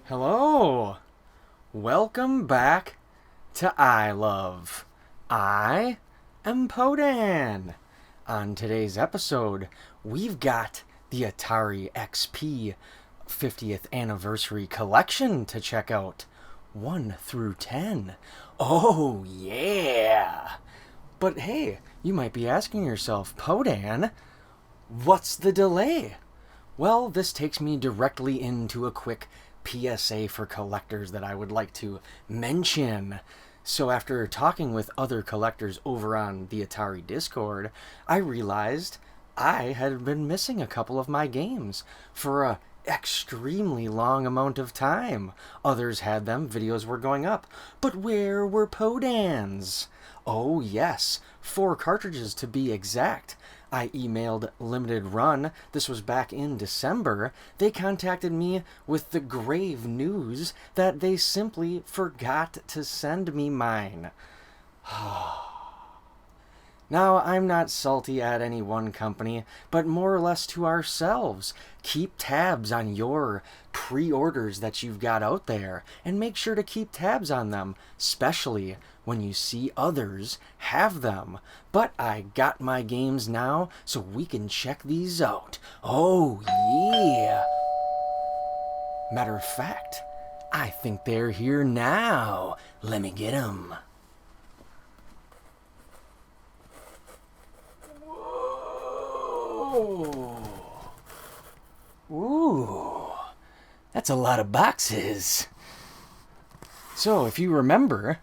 Hello! Welcome back to I Love. I am Podan. On today's episode, we've got the Atari XP 50th Anniversary Collection to check out. 1 through 10. Oh, yeah! But hey, you might be asking yourself, Podan, what's the delay? Well, this takes me directly into a quick PSA for collectors that I would like to mention. So after talking with other collectors over on the Atari Discord, I realized I had been missing a couple of my games for a extremely long amount of time. Others had them, videos were going up. But where were Podans? Oh yes, 4 cartridges to be exact. I emailed Limited Run, this was back in December. They contacted me with the grave news that they simply forgot to send me mine. Now, I'm not salty at any one company, but more or less to ourselves. Keep tabs on your pre-orders that you've got out there, and make sure to keep tabs on them, especially when you see others have them. But I got my games now, so we can check these out. Oh, yeah! Matter of fact, I think they're here now. Let me get them. Ooh, that's a lot of boxes. So, if you remember,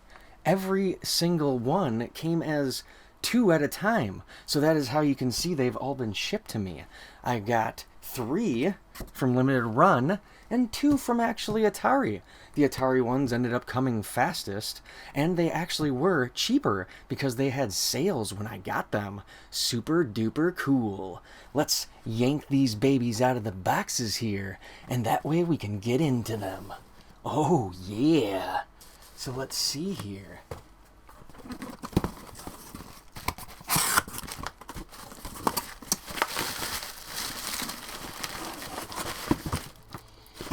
every single one came as 2 at a time. So that is how you can see they've all been shipped to me. I got 3 from Limited Run and 2 from actually Atari. The Atari ones ended up coming fastest, and they actually were cheaper because they had sales when I got them. Super duper cool. Let's yank these babies out of the boxes here, and that way we can get into them. Oh yeah. So let's see here.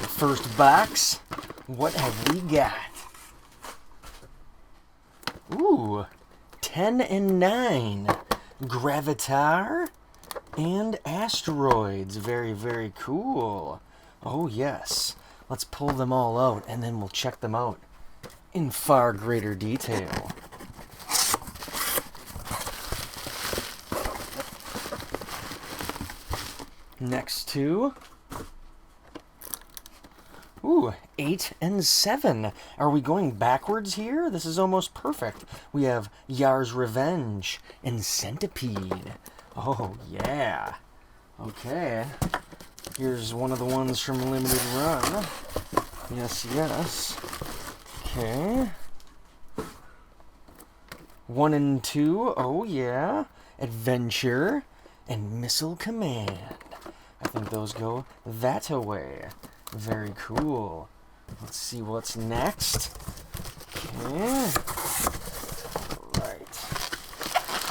First box, what have we got? Ooh, 10 and 9. Gravitar and Asteroids. Very, very cool. Oh yes. Let's pull them all out and then we'll check them out in far greater detail. Next two. Ooh, 8 and 7. Are we going backwards here? This is almost perfect. We have Yars Revenge and Centipede. Oh, yeah. Okay. Here's one of the ones from Limited Run. Yes, yes. Okay. 1 and 2. Oh, yeah. Adventure and Missile Command. I think those go that way. Very cool. Let's see what's next. Okay. Alright.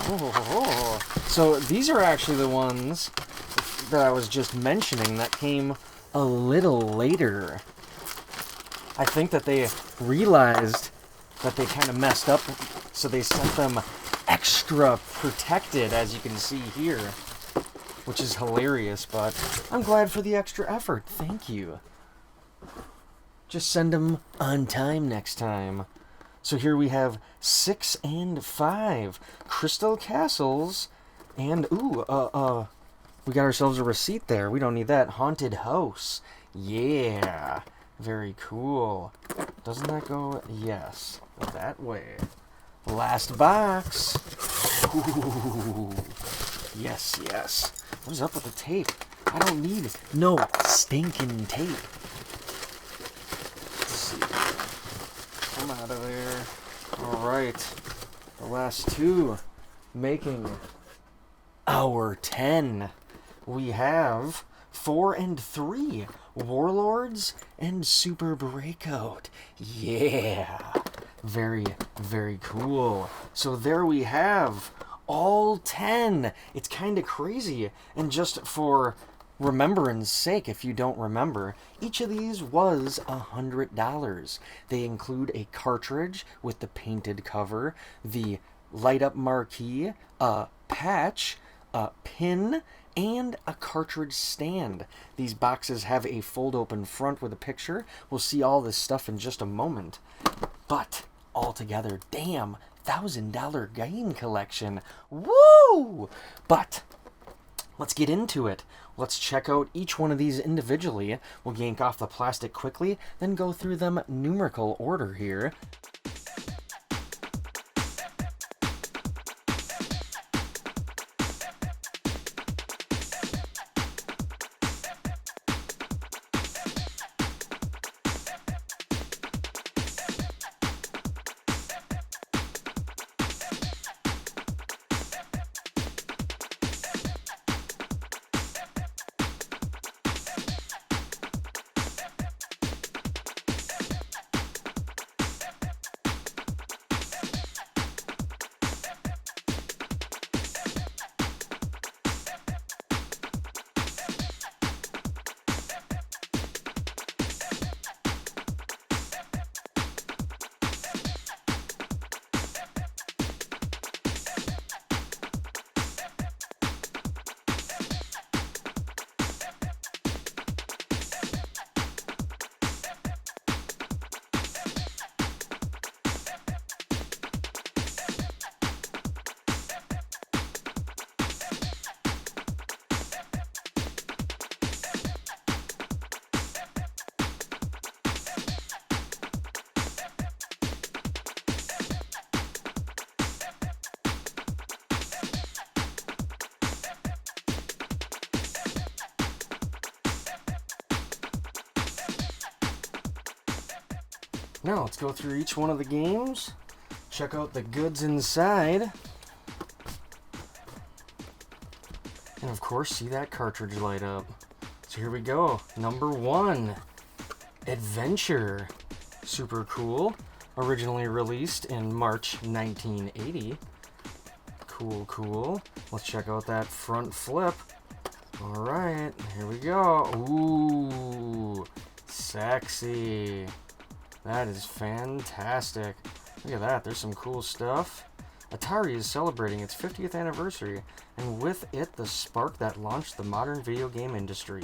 Oh. So these are actually the ones that I was just mentioning that came a little later. I think that they realized that they kind of messed up, so they sent them extra protected, as you can see here. Which is hilarious, but I'm glad for the extra effort. Thank you. Just send them on time next time. So here we have 6 and 5. Crystal Castles. And, ooh, we got ourselves a receipt there. We don't need that. Haunted House. Yeah. Very cool. Doesn't that go? Yes. That way. Last box. Ooh. Yes, yes. What is up with the tape? I don't need no stinking tape. Let's see. Come out of there. Alright. The last 2. Making our 10. We have 4 and 3. Warlords and Super Breakout. Yeah. Very, very cool. So there we have all 10. It's kind of crazy. And just for remembrance sake, if you don't remember, each of these was $100. They include a cartridge with the painted cover, the light up marquee, a patch, a pin, and a cartridge stand. These boxes have a fold open front with a picture. We'll see all this stuff in just a moment. But altogether, damn, $1,000 game collection. Woo! But let's get into it. Let's check out each one of these individually. We'll yank off the plastic quickly, then go through them numerical order here. Now let's go through each one of the games, check out the goods inside, and of course see that cartridge light up. So here we go. Number 1, Adventure. Super cool. Originally released in March 1980. Cool. Let's check out that front flip. Alright, here we go. Ooh, sexy. That is fantastic. Look at that, there's some cool stuff. Atari is celebrating its 50th anniversary, and with it the spark that launched the modern video game industry.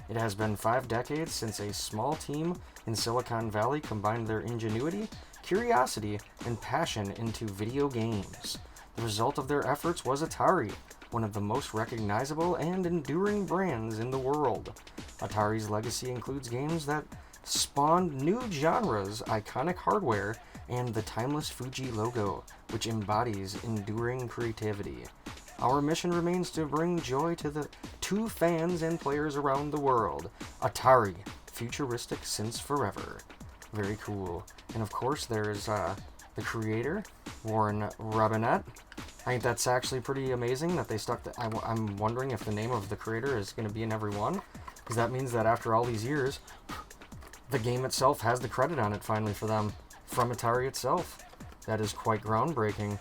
It has been 5 decades since a small team in Silicon Valley combined their ingenuity, curiosity, and passion into video games. The result of their efforts was Atari, one of the most recognizable and enduring brands in the world. Atari's legacy includes games that spawned new genres, iconic hardware, and the timeless Fuji logo, which embodies enduring creativity. Our mission remains to bring joy to fans and players around the world. Atari, futuristic since forever. Very cool. And of course there's the creator, Warren Robinette. I think that's actually pretty amazing that they stuck to... I'm wondering if the name of the creator is going to be in every one, because that means that after all these years, the game itself has the credit on it finally for them, from Atari itself. That is quite groundbreaking.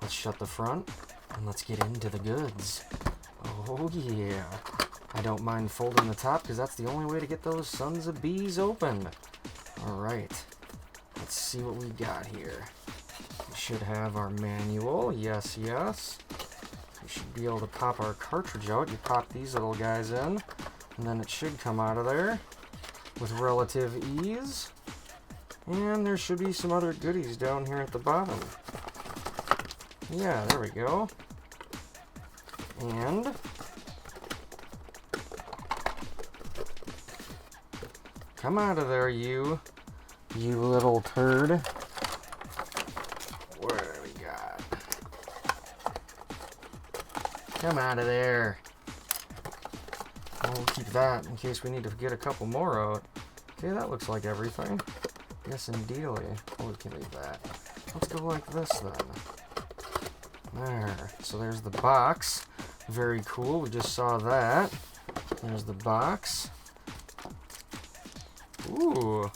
Let's shut the front, and let's get into the goods. Oh yeah. I don't mind folding the top, because that's the only way to get those sons of bees open. Alright. Let's see what we got here. We should have our manual. Yes. We should be able to pop our cartridge out. You pop these little guys in, and then it should come out of there with relative ease. And there should be some other goodies down here at the bottom. Yeah, there we go. And come out of there, you little turd. What do we got? Come out of there. We'll keep that in case we need to get a couple more out. Okay, that looks like everything. Yes, indeedly. Oh, we can leave that. Let's go like this, then. There. So there's the box. Very cool. We just saw that. There's the box. Ooh.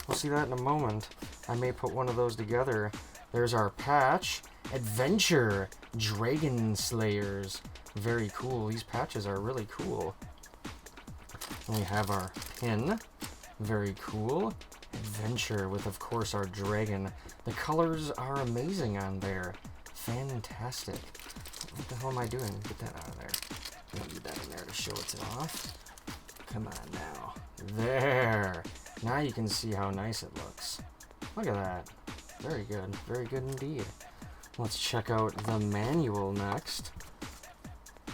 We'll see that in a moment. I may put one of those together. There's our patch. Adventure. Dragon Slayers. Very cool. These patches are really cool. And we have our pin. Very cool. Adventure with, of course, our dragon. The colors are amazing on there. Fantastic. What the hell am I doing? Get that out of there. I'm gonna leave that in there to show it's off. Come on now. There. Now you can see how nice it looks. Look at that. Very good. Very good indeed. Let's check out the manual next.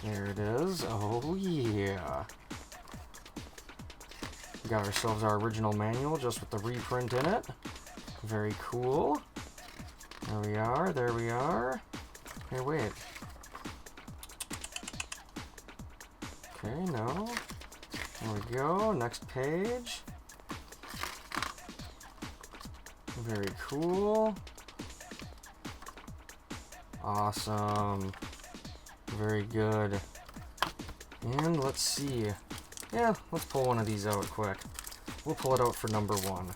There it is. Oh, yeah. We got ourselves our original manual just with the reprint in it. Very cool. There we are. There we are. Hey, wait. Okay, no. There we go. Next page. Very cool. Awesome. Very good. And let's see. Yeah, let's pull one of these out quick. We'll pull it out for number 1.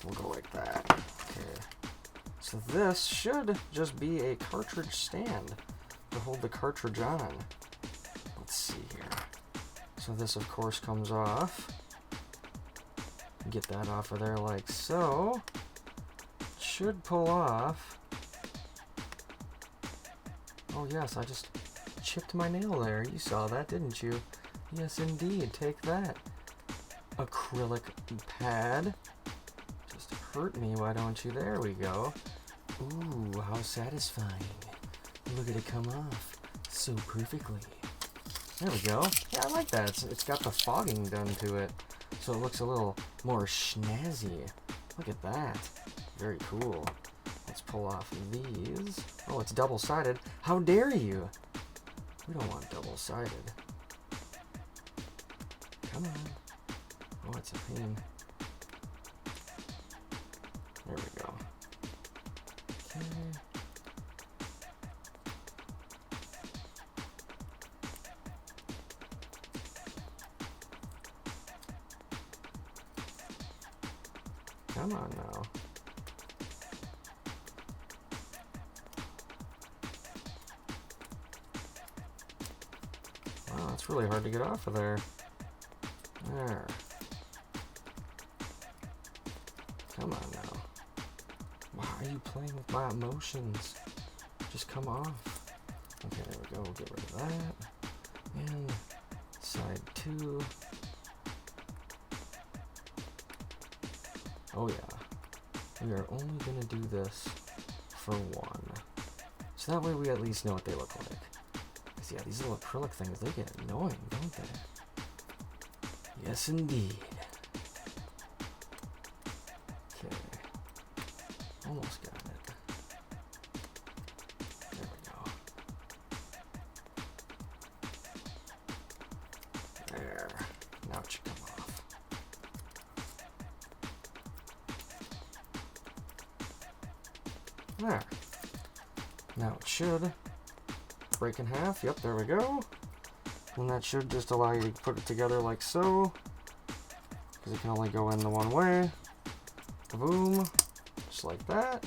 We'll go like that. Okay. So this should just be a cartridge stand to hold the cartridge on. Let's see here. So this, of course, comes off. Get that off of there like so. Should pull off. Oh yes, I just chipped my nail there. You saw that, didn't you? Yes, indeed. Take that. Acrylic pad. Just hurt me, why don't you? There we go. Ooh, how satisfying. Look at it come off so perfectly. There we go. Yeah, I like that. It's got the fogging done to it, so it looks a little more snazzy. Look at that. Very cool. Let's pull off these. Oh, it's double-sided. How dare you? We don't want double-sided. Come on. Oh, it's a pain. There we go. Okay. Come on now. Wow, it's really hard to get off of there. There. Come on now. Why are you playing with my emotions? Just come off. Okay, there we go. We'll get rid of that. And side 2. Oh yeah. We are only going to do this for 1. So that way we at least know what they look like. Because yeah, these little acrylic things, they get annoying, don't they? Yes, indeed. Okay. Almost got it. There we go. There. Now it should come off. There. Now it should break in half. Yep, there we go. And that should just allow you to put it together like so, because it can only go in the one way. Boom. Just like that.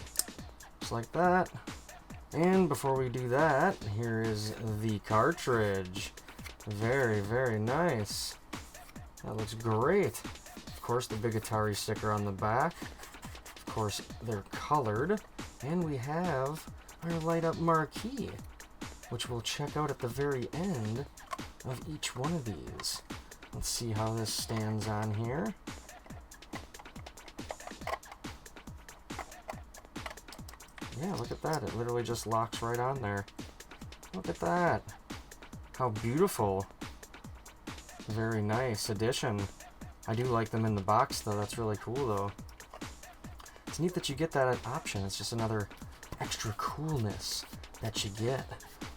Just like that. And before we do that, here is the cartridge. Very, very nice. That looks great. Of course, the big Atari sticker on the back. Of course, they're colored. And we have our light up marquee, which we'll check out at the very end of each one of these. Let's see how this stands on here. Yeah, look at that. It literally just locks right on there. Look at that. How beautiful. Very nice addition. I do like them in the box though. That's really cool though. It's neat that you get that option. It's just another extra coolness that you get.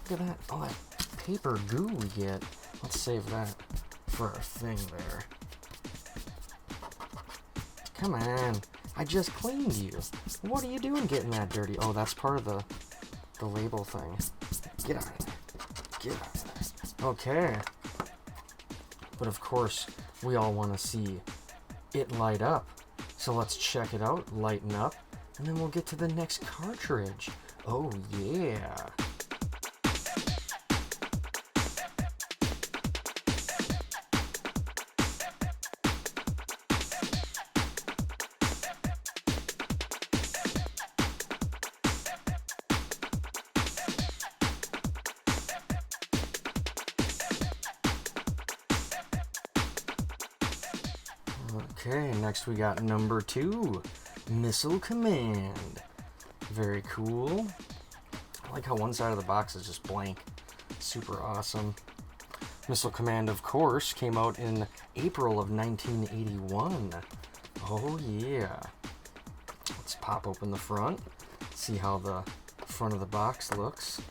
Look at that. Oh, that paper goo we get. Let's save that for our thing there. Come on. I just cleaned you. What are you doing getting that dirty? Oh, that's part of the label thing. Get out of there. Get out of there. Okay. But of course, we all want to see it light up. So let's check it out, lighten up, and then we'll get to the next cartridge. Oh, yeah. Okay, next we got number 2, Missile Command. Very cool. I like how one side of the box is just blank. Super awesome. Missile Command, of course, came out in April of 1981. Oh yeah. Let's pop open the front. See how the front of the box looks.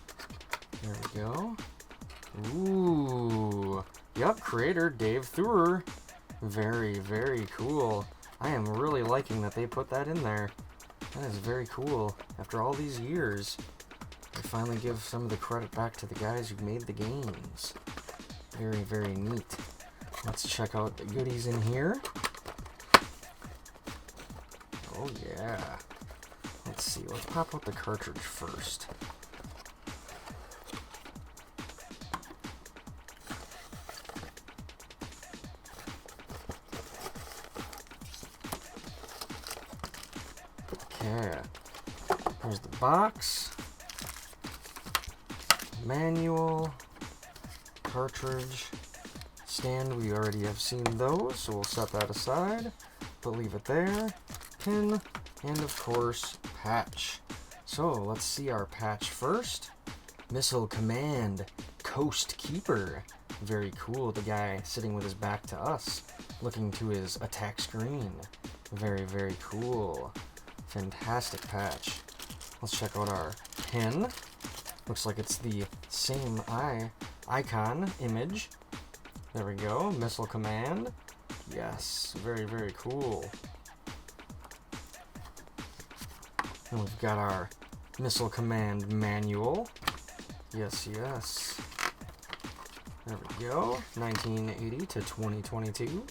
There we go. Ooh. Yep, creator Dave Thurer. Very, very cool. I am really liking that they put that in there. That is very cool. After all these years, they finally give some of the credit back to the guys who made the games. Very, very neat. Let's check out the goodies in here. Oh yeah. Let's see. Let's pop out the cartridge first. Okay. Here's the box. Manual. Cartridge. Stand. We already have seen those, so we'll set that aside. But leave it there. Pin. And of course, patch. So let's see our patch first. Missile Command. Coast Keeper. Very cool. The guy sitting with his back to us, looking to his attack screen. Very, very cool. Fantastic patch. Let's check out our pin. Looks like it's the same icon image. There we go. Missile Command. Yes, very, very cool. And we've got our Missile Command manual. Yes, yes. There we go. 1980 to 2022.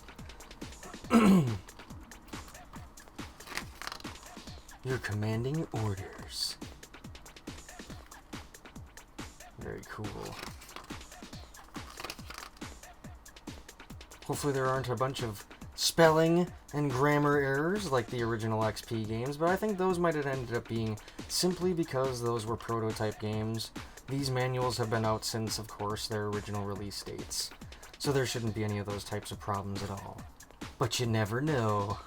Your commanding orders. Very cool. Hopefully there aren't a bunch of spelling and grammar errors like the original XP games, but I think those might have ended up being simply because those were prototype games. These manuals have been out since, of course, their original release dates, so there shouldn't be any of those types of problems at all. But you never know.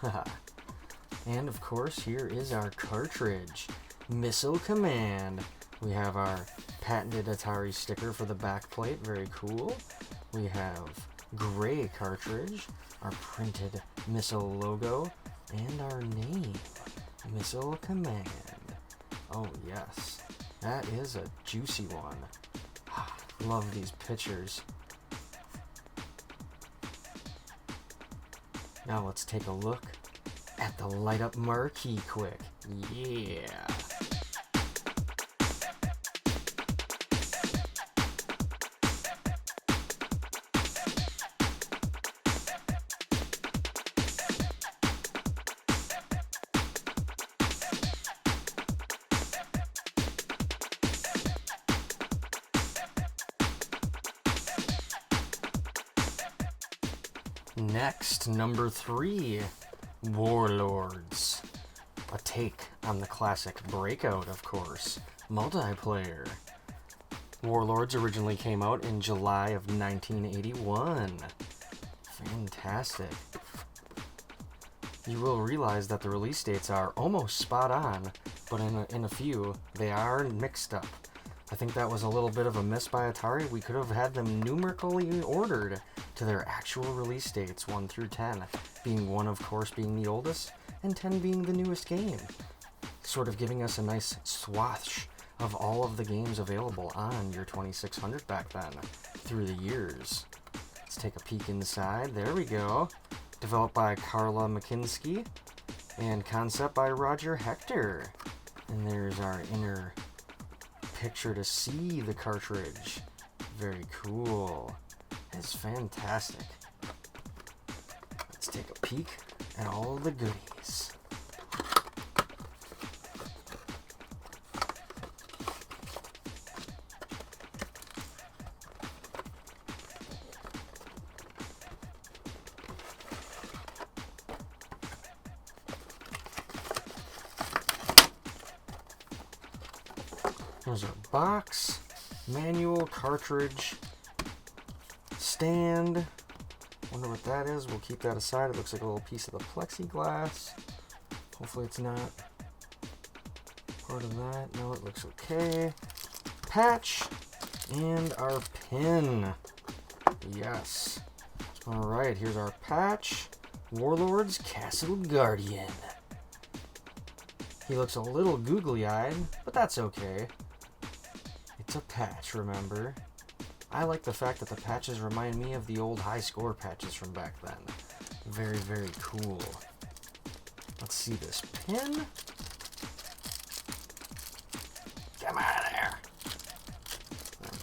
And of course, here is our cartridge, Missile Command. We have our patented Atari sticker for the back plate, very cool. We have gray cartridge, our printed missile logo, and our name, Missile Command. Oh yes, that is a juicy one. Love these pictures. Now let's take a look at the light up marquee quick. Yeah. Next, number 3, Warlords. A take on the classic Breakout, of course, multiplayer. Warlords originally came out in July of 1981. Fantastic. You will realize that the release dates are almost spot on, but in a few, they are mixed up. I think that was a little bit of a miss by Atari. We could have had them numerically ordered to their actual release dates, 1 through 10, being 1, of course, being the oldest, and 10 being the newest game. Sort of giving us a nice swath of all of the games available on your 2600 back then, through the years. Let's take a peek inside. There we go. Developed by Carla McKinsky, and concept by Roger Hector. And there's our inner picture to see the cartridge. Very cool. It's fantastic. Let's take a peek at all the goodies. There's our box, manual, cartridge, stand, Wonder what that is. We'll keep that aside. It looks like a little piece of the plexiglass. Hopefully it's not part of that. No, it looks okay. Patch and our pin. Yes. Alright, here's our patch. Warlords Castle Guardian. He looks a little googly-eyed, but that's okay. It's a patch, remember? I like the fact that the patches remind me of the old high score patches from back then. Very, very cool. Let's see this pin. Come out of there. There we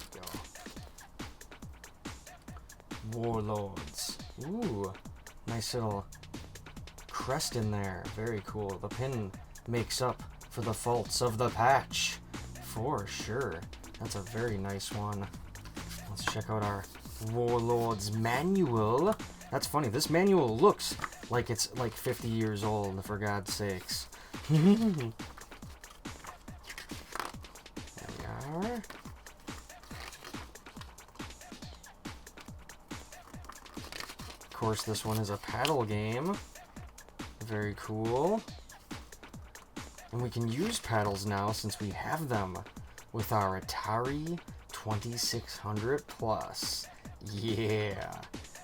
go. Warlords. Ooh, nice little crest in there. Very cool. The pin makes up for the faults of the patch. For sure. That's a very nice one. Let's check out our Warlords manual. That's funny. This manual looks like it's like 50 years old, for God's sakes. There we are. Of course, this one is a paddle game. Very cool. And we can use paddles now since we have them with our Atari 2600 Plus. Yeah.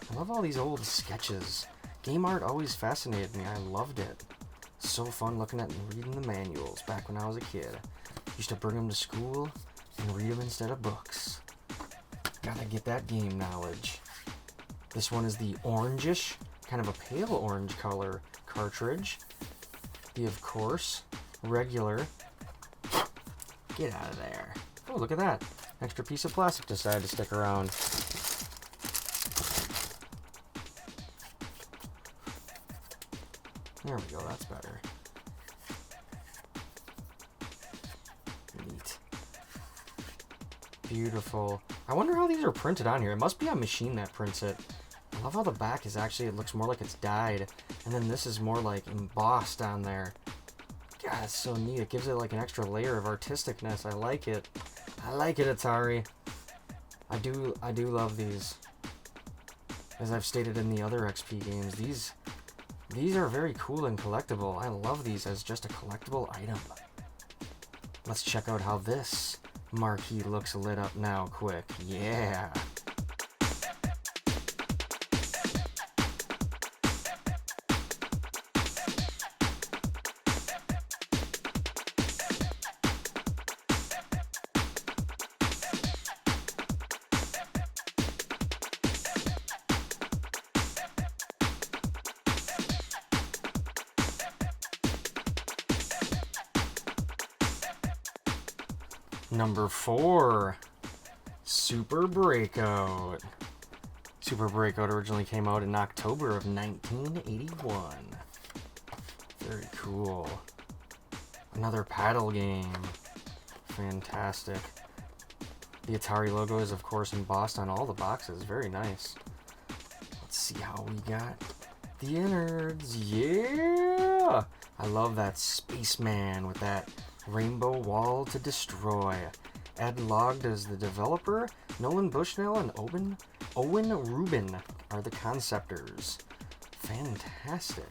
I love all these old sketches. Game art always fascinated me. I loved it. So fun looking at and reading the manuals back when I was a kid. Used to bring them to school and read them instead of books. Gotta get that game knowledge. This one is the orangish, kind of a pale orange color cartridge. The, of course, regular. Get out of there. Oh, look at that. Extra piece of plastic decided to stick around. There we go, that's better. Neat. Beautiful. I wonder how these are printed on here. It must be a machine that prints it. I love how the back is actually, it looks more like it's dyed. And then this is more like embossed on there. God, it's so neat. It gives it like an extra layer of artisticness. I like it. I like it, Atari. I do love these. As I've stated in the other XP games, these are very cool and collectible. I love these as just a collectible item. Let's check out how this marquee looks lit up now quick. Yeah. Number 4, Super Breakout. Super Breakout originally came out in October of 1981. Very cool. Another paddle game. Fantastic. The Atari logo is, of course, embossed on all the boxes. Very nice. Let's see how we got the innards. Yeah! I love that spaceman with that rainbow wall to destroy. Ed Logged as the developer. Nolan Bushnell and Owen Rubin are the conceptors. Fantastic.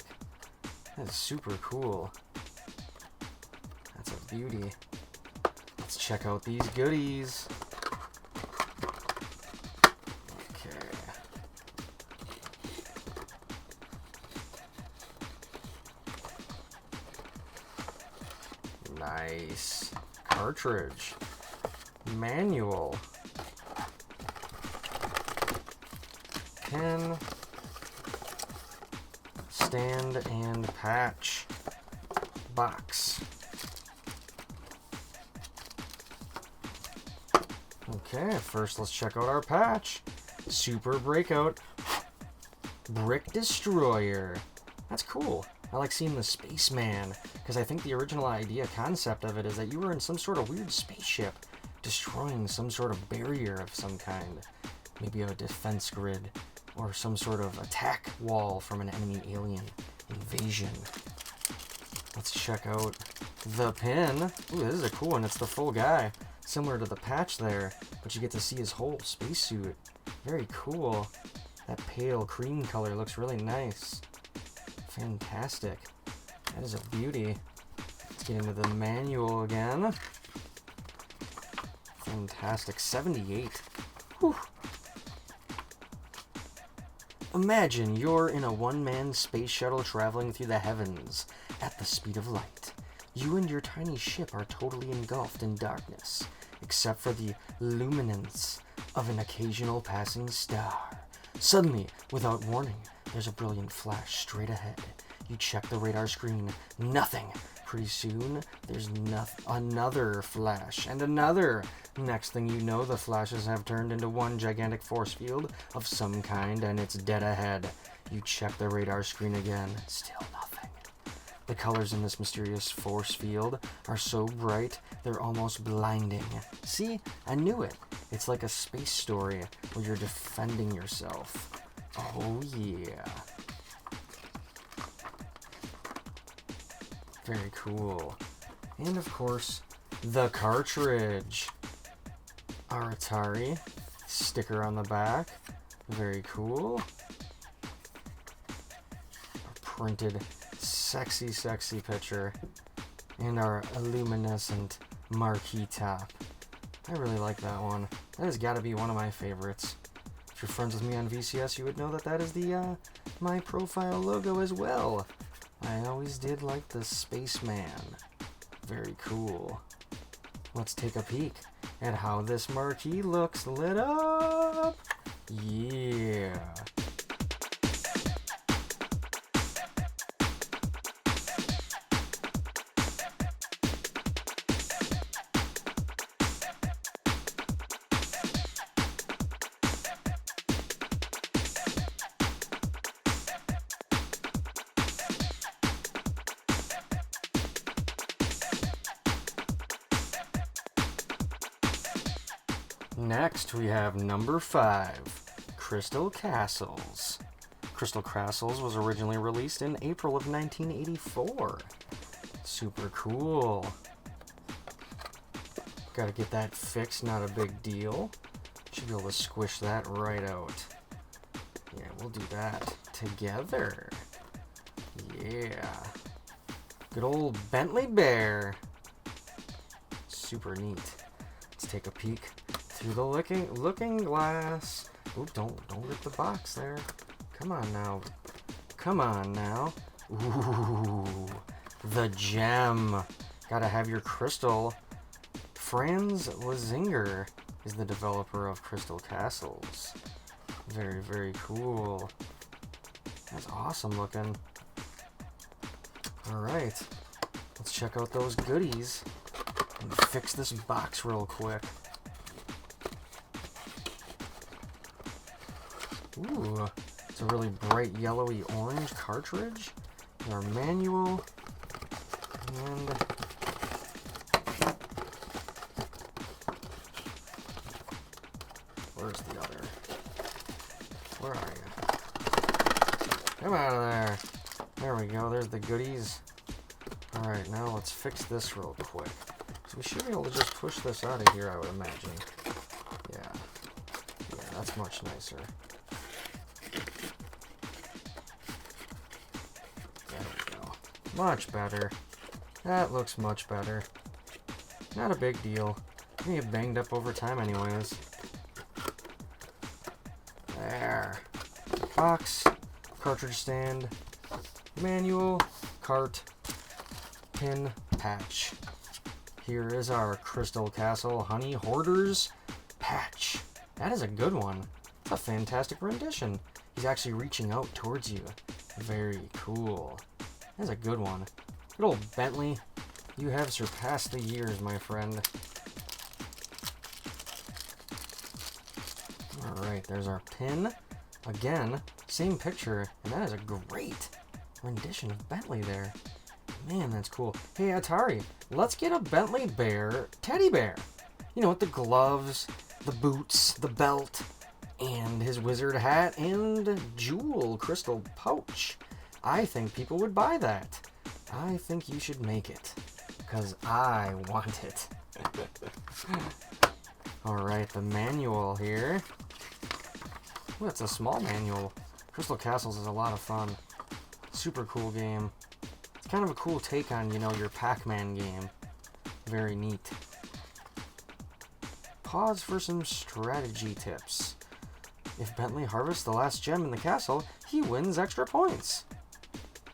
That is super cool. That's a beauty. Let's check out these goodies. Okay. Nice. Cartridge. Manual. Pen. Stand and patch. Box. Okay, first let's check out our patch. Super Breakout. Brick Destroyer. That's cool. I like seeing the spaceman, because I think the original concept of it is that you were in some sort of weird spaceship destroying some sort of barrier of some kind. Maybe a defense grid, or some sort of attack wall from an enemy alien invasion. Let's check out the pin. Ooh, this is a cool one. It's the full guy, similar to the patch there, but you get to see his whole spacesuit. Very cool. That pale cream color looks really nice. Fantastic. That is a beauty. Let's get into the manual again. Fantastic. 78. Whew. Imagine you're in a one-man space shuttle traveling through the heavens at the speed of light. You and your tiny ship are totally engulfed in darkness, except for the luminance of an occasional passing star. Suddenly, without warning, there's a brilliant flash straight ahead. You check the radar screen. Nothing. Pretty soon, there's another flash and another. Next thing you know, the flashes have turned into one gigantic force field of some kind, and it's dead ahead. You check the radar screen again. Still nothing. The colors in this mysterious force field are so bright, they're almost blinding. See? I knew it. It's like a space story where you're defending yourself. Oh, yeah. Very cool. And of course, the cartridge. Our Atari sticker on the back. Very cool. Our printed sexy picture. And our luminescent marquee top. I really like that one. That has got to be one of my favorites. If you're friends with me on VCS, you would know that that is the my profile logo as well. I always did like the spaceman. Very cool. Let's take a peek at how this marquee looks lit up. Yeah. Next, we have number 5, Crystal Castles. Crystal Castles was originally released in April of 1984. Super cool. Gotta get that fixed, not a big deal. Should be able to squish that right out. Yeah, we'll do that together. Yeah. Good old Bentley Bear. Super neat. Let's take a peek through the looking glass. Oop, don't rip the box there. Come on now. Come on now. Ooh, the gem. Gotta have your crystal. Franz Lazinger is the developer of Crystal Castles. Very, very cool. That's awesome looking. Alright. Let's check out those goodies and fix this box real quick. Ooh, it's a really bright yellowy orange cartridge. Our manual. And where's the other? Where are you? Come out of there. There we go. There's the goodies. Alright, now let's fix this real quick. So we should be able to just push this out of here, I would imagine. Yeah. Yeah, that's much nicer. Much better. That looks much better. Not a big deal. You get banged up over time anyways. There. Box. Cartridge stand. Manual. Cart. Pin. Patch. Here is our Crystal Castle Honey Hoarders patch. That is a good one. It's a fantastic rendition. He's actually reaching out towards you. Very cool. That's a good one. Good old Bentley. You have surpassed the years, my friend. Alright, there's our pin. Again, same picture, and that is a great rendition of Bentley there. Man, that's cool. Hey, Atari, let's get a Bentley Bear teddy bear. You know, with the gloves, the boots, the belt, and his wizard hat, and jewel crystal pouch. I think people would buy that. I think you should make it, because I want it. Alright, the manual here. Ooh, it's a small manual. Crystal Castles is a lot of fun. Super cool game. It's kind of a cool take on, you know, your Pac-Man game. Very neat. Pause for some strategy tips. If Bentley harvests the last gem in the castle, he wins extra points.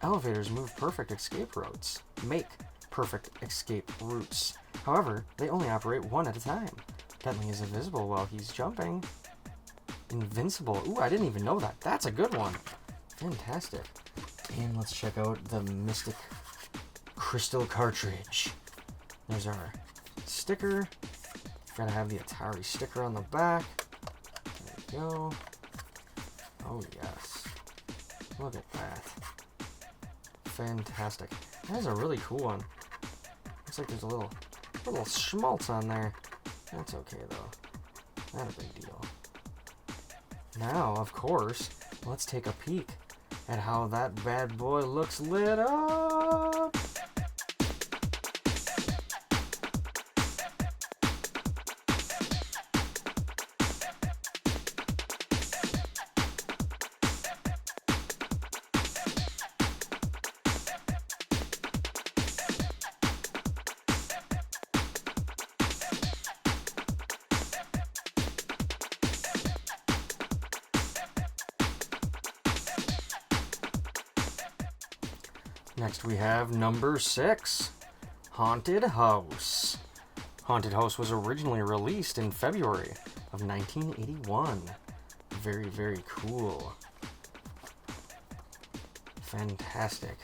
Elevators move perfect escape routes. Make perfect escape routes. However, they only operate one at a time. Bentley is invisible while he's jumping. Invincible. Ooh, I didn't even know that. That's a good one. Fantastic. And let's check out the Mystic Crystal cartridge. There's our sticker. Gotta have the Atari sticker on the back. There we go. Oh yes. Look at that. Fantastic. That is a really cool one. Looks like there's a little schmaltz on there. That's okay though. Not a big deal. Now, of course, let's take a peek at how that bad boy looks lit up. Next we have number 6, Haunted House. Haunted House was originally released in February of 1981. Very, very cool. Fantastic.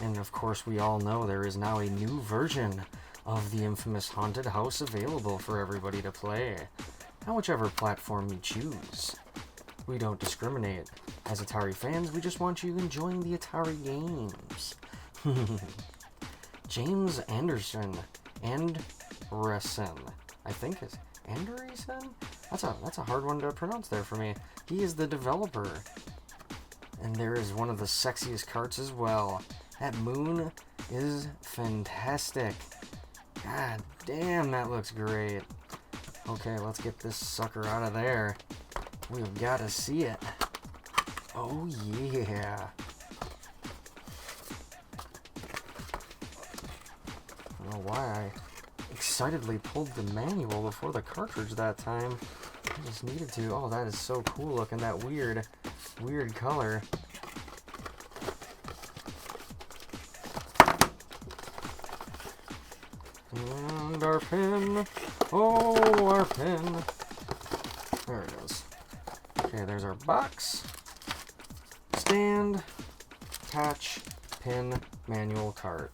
And of course we all know there is now a new version of the infamous Haunted House available for everybody to play, on whichever platform you choose. We don't discriminate. As Atari fans, we just want you enjoying the Atari games. James Anderson. I think it's Anderson? That's a hard one to pronounce there for me. He is the developer. And there is one of the sexiest carts as well. That moon is fantastic. God damn, that looks great. Okay, let's get this sucker out of there. We've got to see it. Oh yeah. I don't know why I excitedly pulled the manual before the cartridge that time. I just needed to. Oh, that is so cool looking, that weird color. And our pin. Oh, our pin. There it is. Okay, there's our box. Stand, attach, pin, manual, cart.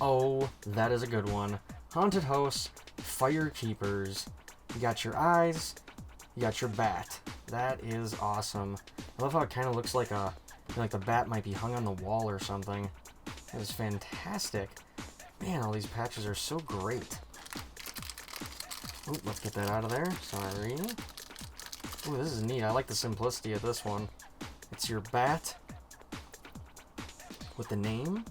Oh, that is a good one. Haunted House, Fire Keepers. You got your eyes, you got your bat. That is awesome. I love how it kind of looks like the bat might be hung on the wall or something. That is fantastic. Man, all these patches are so great. Ooh, let's get that out of there. Sorry. Ooh, this is neat. I like the simplicity of this one. It's your bat with the name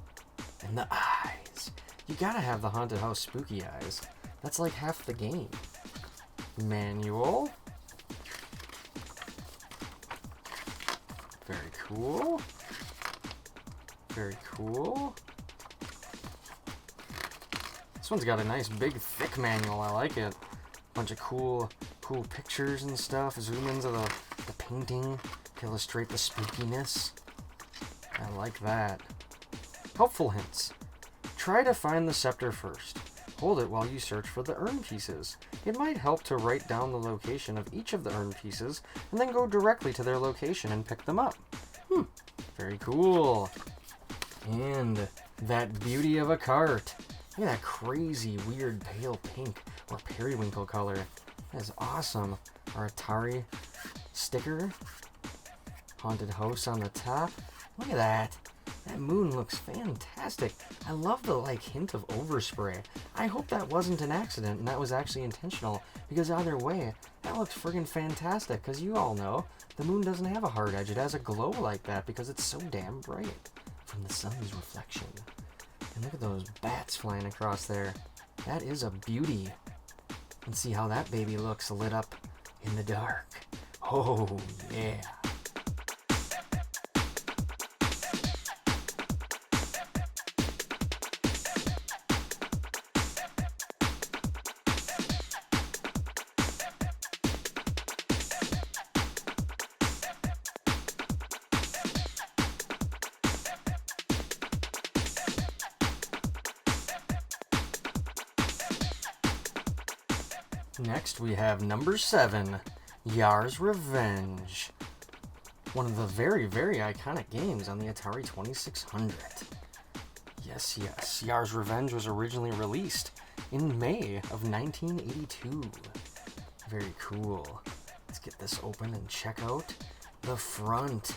and the eyes. You gotta have the Haunted House spooky eyes. That's like half the game. Manual. Very cool. Very cool. This one's got a nice big thick manual. I like it. Bunch of cool pictures and stuff. Zoom into the painting to illustrate the spookiness. I like that. Helpful hints. Try to find the scepter first. Hold it while you search for the urn pieces. It might help to write down the location of each of the urn pieces and then go directly to their location and pick them up. Very cool. And that beauty of a cart. Look at that crazy, weird, pale pink or periwinkle color. That is awesome. Our Atari sticker. Haunted House on the top. Look at that. That moon looks fantastic. I love the hint of overspray. I hope that wasn't an accident and that was actually intentional, because either way, that looks friggin' fantastic, because you all know the moon doesn't have a hard edge. It has a glow like that because it's so damn bright from the sun's reflection. And look at those bats flying across there. That is a beauty. And see how that baby looks lit up in the dark. Oh, yeah. Next we have number 7, Yars Revenge. One of the very, very iconic games on the Atari 2600. Yes, yes, Yars Revenge was originally released in May of 1982. Very cool. Let's get this open and check out the front.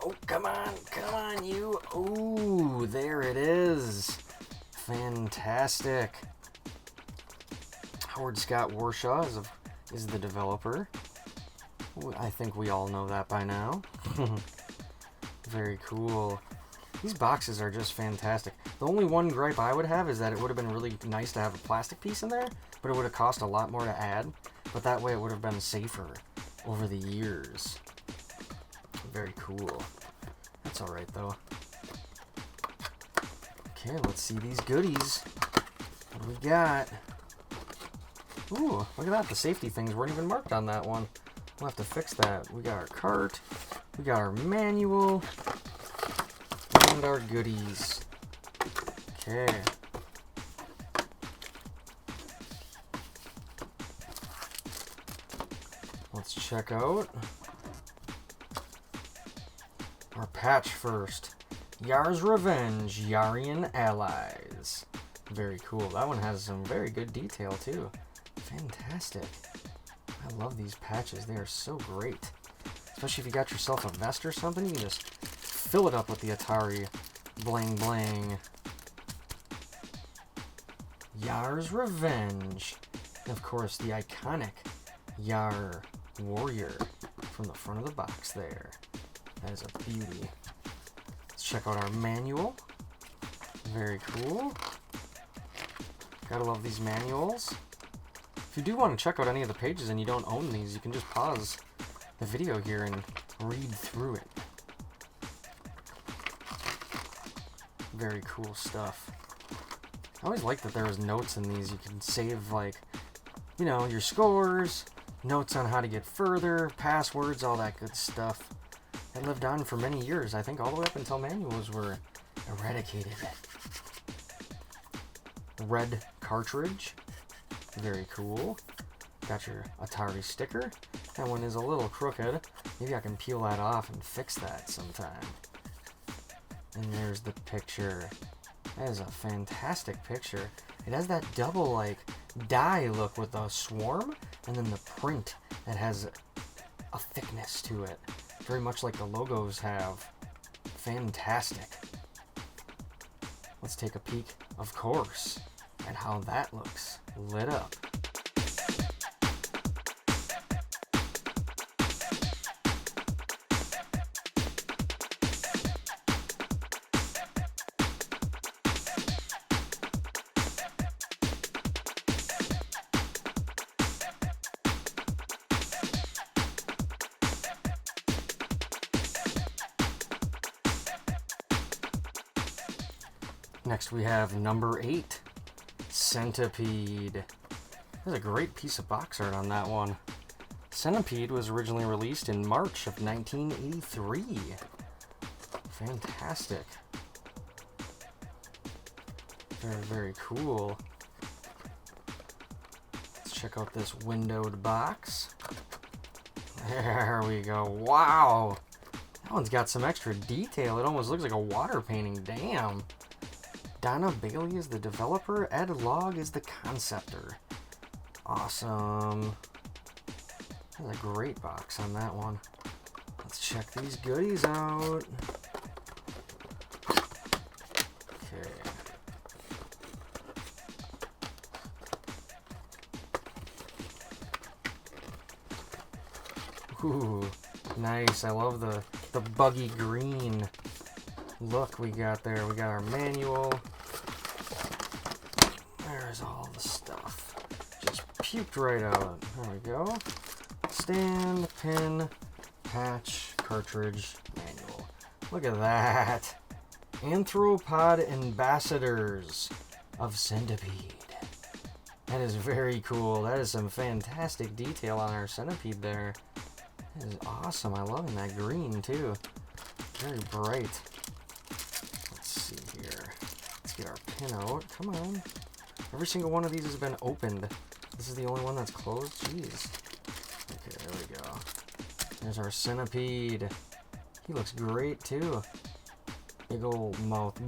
Oh, come on, you. Oh, there it is. Fantastic. Howard Scott Warshaw is the developer. I think we all know that by now. Very cool. These boxes are just fantastic. The only one gripe I would have is that it would have been really nice to have a plastic piece in there, but it would have cost a lot more to add. But that way it would have been safer over the years. Very cool. That's alright though. Okay, let's see these goodies. What do we got? Ooh, look at that. The safety things weren't even marked on that one. We'll have to fix that. We got our cart. We got our manual. And our goodies. Okay. Let's check out our patch first. Yars Revenge, Yarian Allies. Very cool. That one has some very good detail too. Fantastic. I love these patches. They are so great. Especially if you got yourself a vest or something, you can just fill it up with the Atari bling bling. Yars Revenge. And of course, the iconic Yar Warrior from the front of the box there. That is a beauty. Let's check out our manual. Very cool. Gotta love these manuals. If you do want to check out any of the pages and you don't own these, you can just pause the video here and read through it. Very cool stuff. I always liked that there was notes in these. You can save, like, you know, your scores, notes on how to get further, passwords, all that good stuff. It lived on for many years, I think all the way up until manuals were eradicated. Red cartridge. Very cool. Got your Atari sticker. That one is a little crooked. Maybe I can peel that off and fix that sometime. And there's the picture. That is a fantastic picture. It has that double, like, die look with the swarm, and then the print that has a thickness to it. Very much like the logos have. Fantastic. Let's take a peek, of course, at how that looks lit up. Next we have number 8, Centipede. There's a great piece of box art on that one. Centipede was originally released in March of 1983. Fantastic. Very, very cool. Let's check out this windowed box. There we go. Wow! That one's got some extra detail. It almost looks like a water painting. Damn. Donna Bailey is the developer. Ed Logg is the conceptor. Awesome. That's a great box on that one. Let's check these goodies out. Okay. Ooh, nice. I love the buggy green look we got there. We got our manual. There's all the stuff. Just puked right out. There we go. Stand. pin, patch, cartridge, manual. Look at that. Arthropod ambassadors of Centipede. That is very cool. That is some fantastic detail on our Centipede there. That is awesome. I love that green too. Very bright. Let's see here. Let's get our pin out. Come on. Every single one of these has been opened. This is the only one that's closed? Jeez. Okay, there we go. There's our Centipede. He looks great too. Big old mouth.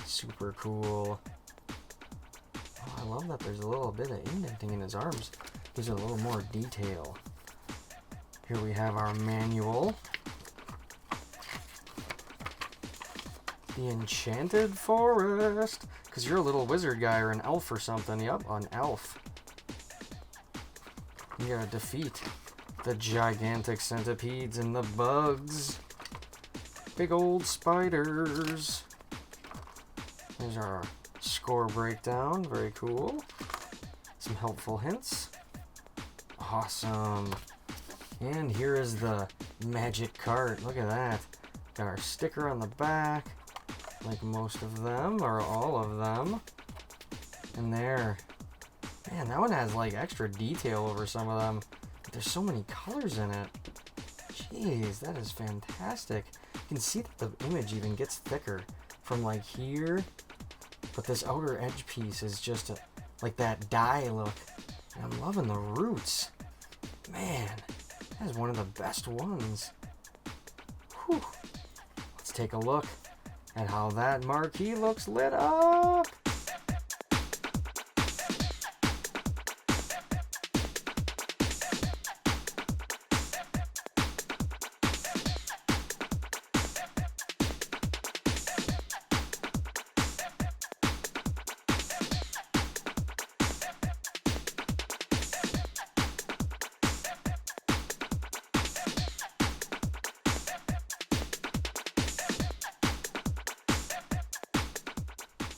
Super cool. Oh, I love that there's a little bit of indenting in his arms. Gives it a little more detail. Here we have our manual. The Enchanted Forest. Because you're a little wizard guy or an elf or something. Yep, an elf. You gotta defeat the gigantic centipedes and the bugs. Big old spiders. There's our score breakdown. Very cool. Some helpful hints. Awesome. And here is the magic cart. Look at that. Got our sticker on the back. Like most of them, or all of them. And there. Man, that one has like extra detail over some of them. There's so many colors in it. Jeez, that is fantastic. You can see that the image even gets thicker from like here. But this outer edge piece is just like that dye look. And I'm loving the roots. Man, that is one of the best ones. Whew. Let's take a look at how that marquee looks lit up.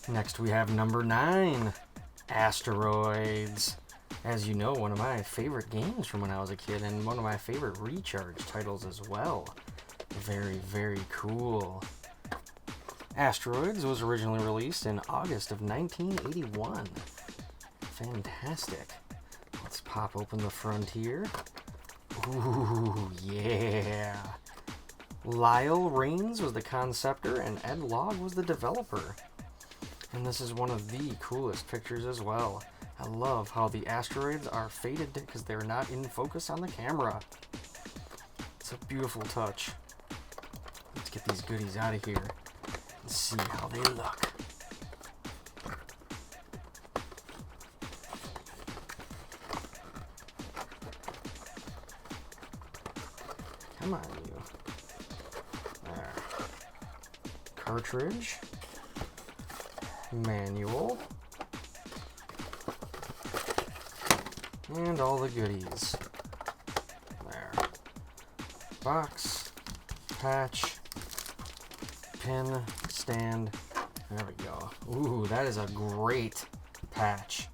Next we have number 9, Asteroids. As you know, one of my favorite games from when I was a kid, and one of my favorite recharge titles as well. Very, very cool. Asteroids was originally released in August of 1981. Fantastic. Let's pop open the front here. Ooh, yeah. Lyle Raines was the conceptor, and Ed Logg was the developer. And this is one of the coolest pictures as well. I love how the asteroids are faded because they're not in focus on the camera. It's a beautiful touch. Let's get these goodies out of here and see how they look. Come on, you. There. Cartridge. Manual. And all the goodies. There. Box. Patch. Pin. Stand. There we go. Ooh, that is a great patch.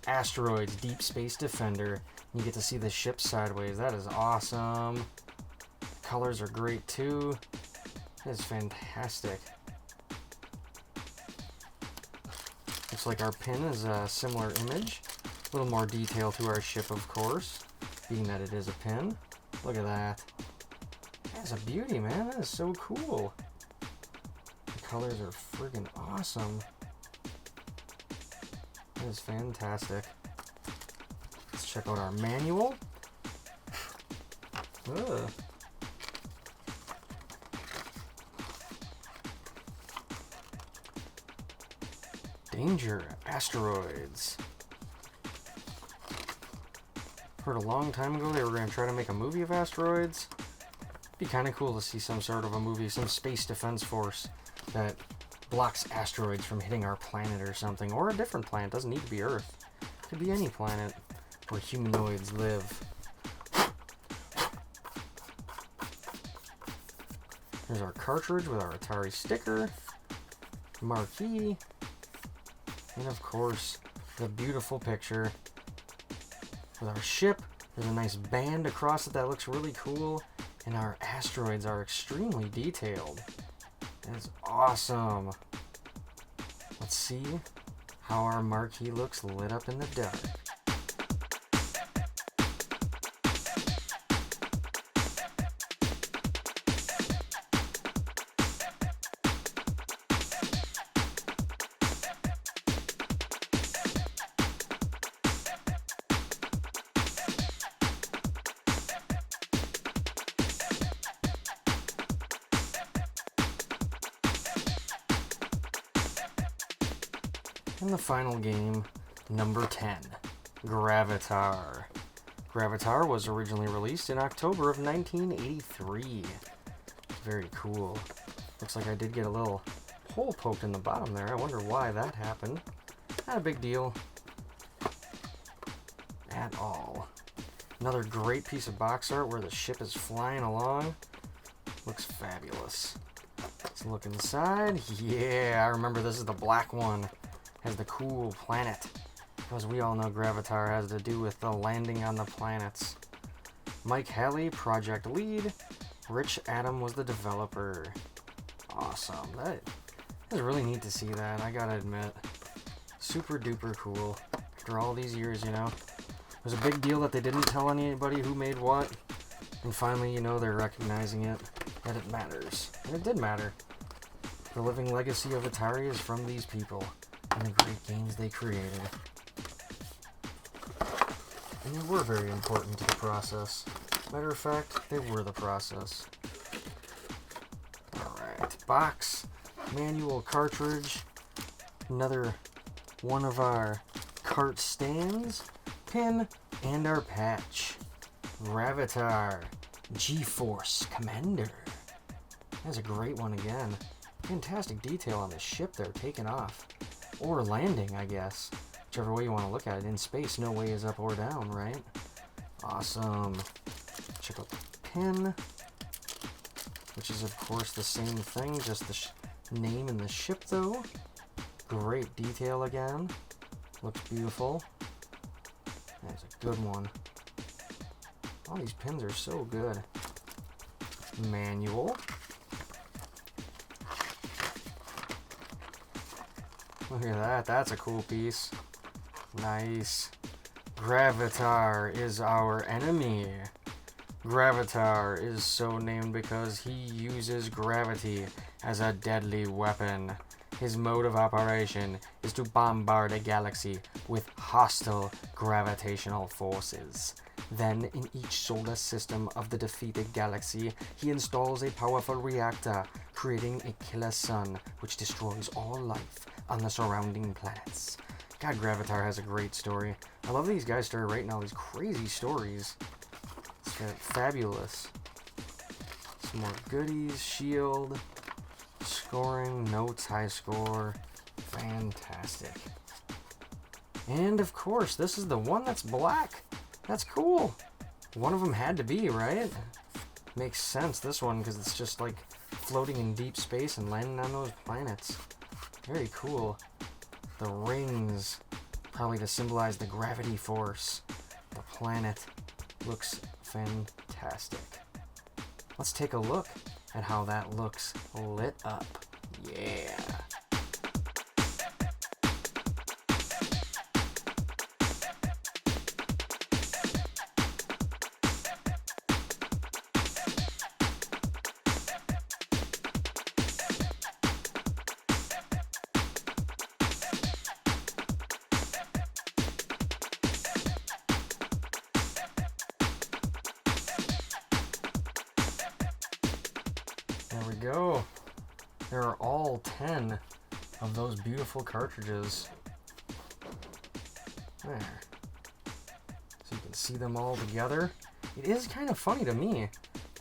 Asteroids Deep Space Defender. You get to see the ship sideways. That is awesome. Colors are great too. That is fantastic. Looks like our pin is a similar image. A little more detail to our ship, of course, being that it is a pin. Look at that. That's a beauty, man. That is so cool. The colors are friggin' awesome. That is fantastic. Let's check out our manual. Ugh. Danger, asteroids. Heard a long time ago they were going to try to make a movie of asteroids. Be kind of cool to see some sort of a movie, some space defense force that blocks asteroids from hitting our planet or something, or a different planet. Doesn't need to be Earth. Could be any planet where humanoids live. There's our cartridge with our Atari sticker, marquee, and of course the beautiful picture with our ship There's a nice band across it that looks really cool. And our asteroids are extremely detailed. That's awesome. Let's see how our marquee looks lit up in the dark. And the final game, number 10, Gravitar. Gravitar was originally released in October of 1983. Very cool. Looks like I did get a little hole poked in the bottom there. I wonder why that happened. Not a big deal at all. Another great piece of box art where the ship is flying along. Looks fabulous. Let's look inside. Yeah, I remember this is the black one. Has the cool planet. Because we all know Gravitar has to do with the landing on the planets. Mike Halley, project lead. Rich Adam was the developer. Awesome. That is really neat to see that, I gotta admit. Super duper cool. After all these years, you know. It was a big deal that they didn't tell anybody who made what. And finally, you know, they're recognizing it. That it matters. And it did matter. The living legacy of Atari is from these people. And the great games they created. And they were very important to the process. Matter of fact, they were the process. Alright, box, manual cartridge, another one of our cart stands, pin, and our patch. Gravitar, G-Force Commander. That's a great one again. Fantastic detail on the ship they're taking off. Or landing, I guess. Whichever way you want to look at it. In space, no way is up or down, right? Awesome. Check out the pin. Which is, of course, the same thing. Just the name and the ship, though. Great detail again. Looks beautiful. That's a good one. All these pins are so good. Manual. Look at that, that's a cool piece. Nice. Gravitar is our enemy. Gravitar is so named because he uses gravity as a deadly weapon. His mode of operation is to bombard a galaxy with hostile gravitational forces. Then, in each solar system of the defeated galaxy, he installs a powerful reactor, creating a killer sun which destroys all life on the surrounding planets. God, Gravitar has a great story. I love these guys started writing all these crazy stories. It's fabulous. Some more goodies, shield, scoring, notes, high score. Fantastic. And of course, this is the one that's black. That's cool. One of them had to be, right? Makes sense, this one, because it's just like floating in deep space and landing on those planets. Very cool. The rings, probably to symbolize the gravity force. The planet looks fantastic. Let's take a look at how that looks lit up. Yeah. There we go. There are all 10 of those beautiful cartridges. There. So you can see them all together. It is kind of funny to me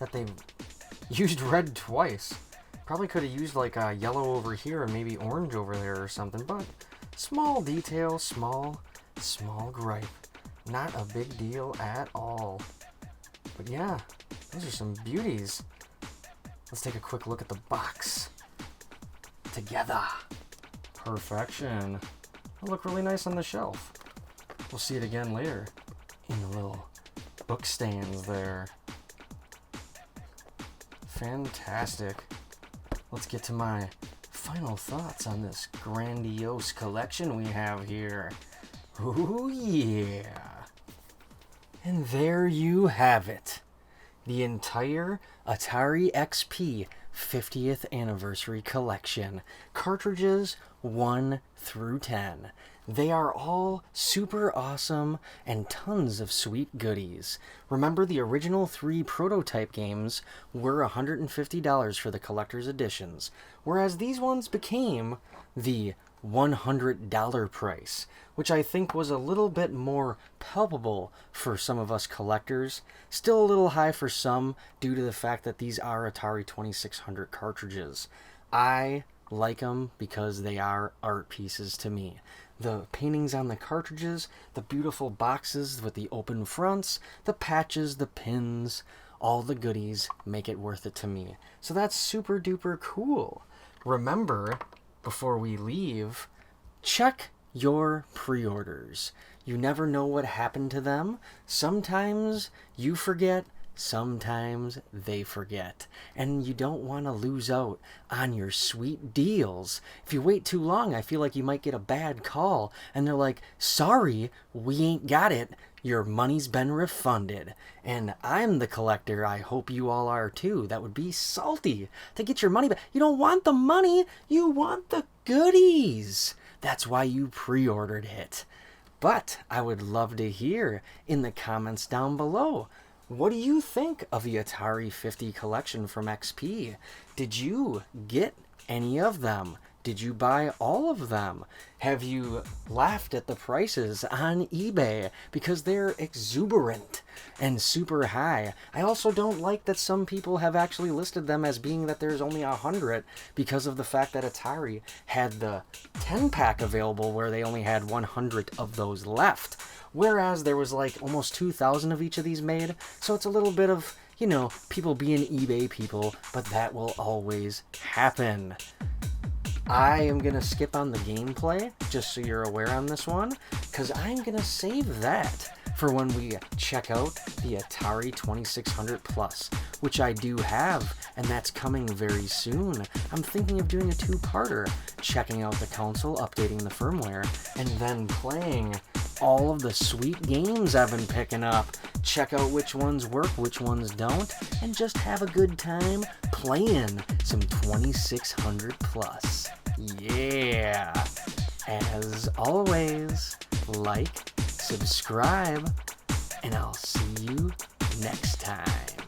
that they've used red twice. Probably could have used like a yellow over here and maybe orange over there or something, but small detail, small gripe. Not a big deal at all. But yeah, those are some beauties. Let's take a quick look at the box. Together. Perfection. It'll look really nice on the shelf. We'll see it again later in the little book stands there. Fantastic. Let's get to my final thoughts on this grandiose collection we have here. Ooh, yeah. And there you have it. The entire Atari XP 50th Anniversary Collection. Cartridges 1 through 10. They are all super awesome and tons of sweet goodies. Remember, the original 3 prototype games were $150 for the collector's editions, whereas these ones became the $100 price, which I think was a little bit more palpable for some of us collectors. Still a little high for some due to the fact that these are Atari 2600 cartridges. I like them because they are art pieces to me. The paintings on the cartridges, the beautiful boxes with the open fronts, the patches, the pins, all the goodies make it worth it to me. So that's super duper cool. Remember, before we leave, check your pre-orders. You never know what happened to them. Sometimes you forget, sometimes they forget. And you don't want to lose out on your sweet deals. If you wait too long, I feel like you might get a bad call and they're like, sorry, we ain't got it. Your money's been refunded. And I'm the collector. I hope you all are too. That would be salty to get your money back. You don't want the money. You want the goodies. That's why you pre-ordered it. But I would love to hear in the comments down below, what do you think of the Atari 50 collection from XP? Did you get any of them? Did you buy all of them? Have you laughed at the prices on eBay because they're exuberant and super high? I also don't like that some people have actually listed them as being that there's only 100 because of the fact that Atari had the 10-pack available where they only had 100 of those left. Whereas there was like almost 2,000 of each of these made. So it's a little bit of, you know, people being eBay people, but that will always happen. I am going to skip on the gameplay, just so you're aware on this one, because I'm going to save that for when we check out the Atari 2600 Plus, which I do have, and that's coming very soon. I'm thinking of doing a 2-parter, checking out the console, updating the firmware, and then playing all of the sweet games I've been picking up. Check out which ones work, which ones don't, and just have a good time playing some 2600 Plus. Yeah! As always, like, subscribe, and I'll see you next time.